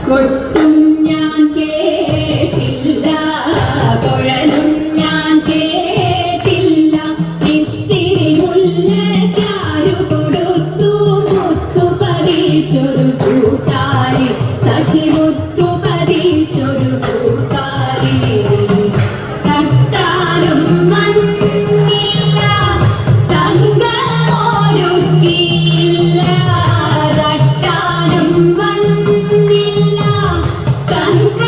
കൊട്ടും ഞാൻ കേട്ടില്ല, കുഴലും ഞാൻ കേട്ടില്ല. ഇത്തിരി മുല്ലയ്ക്കാരു കൊടുത്തു മുത്തു പതിച്ചൊരു കൂത്താലി, സഖി മുത്തു പതിച്ചൊരു കൂത്താലി. തട്ടാനും മണ്ണില്ല, തങ്കമൊരുക്കിയില്ല. തട്ടാനും മണ്ണില്ല, തങ്കമൊരുക്കിയില്ല.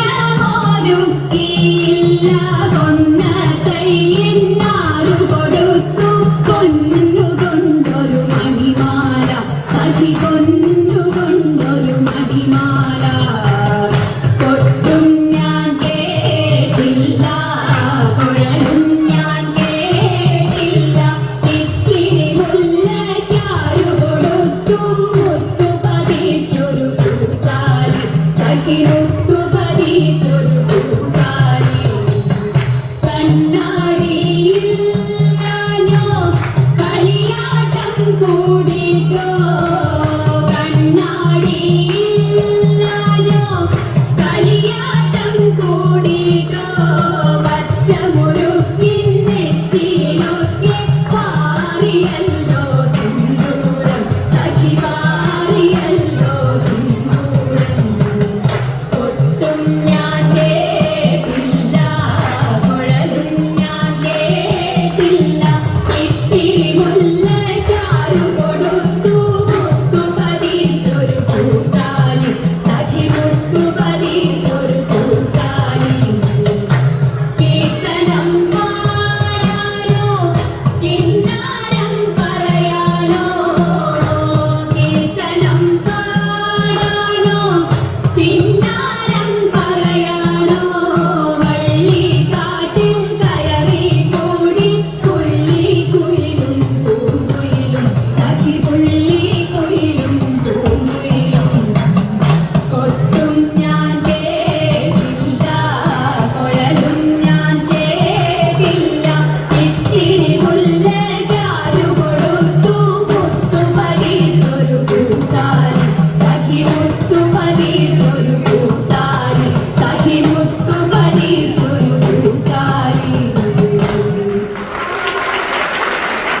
കൊന്ന കൈയിന്നാരു കൊടുത്തു കൊന്നുകൊണ്ടൊരു മണിമാല, സഖി കൊന്നുകൊണ്ടൊരു മണിമാല. കൊട്ടും ഞാൻ കേട്ടില്ല, കുഴലും ഞാൻ കേട്ടില്ല. ഇത്തിരി മുല്ലയ്ക്കാരു കൊടുത്തു മുത്തു പതിച്ചൊരു കൂത്താലി, സഖി മുത്തു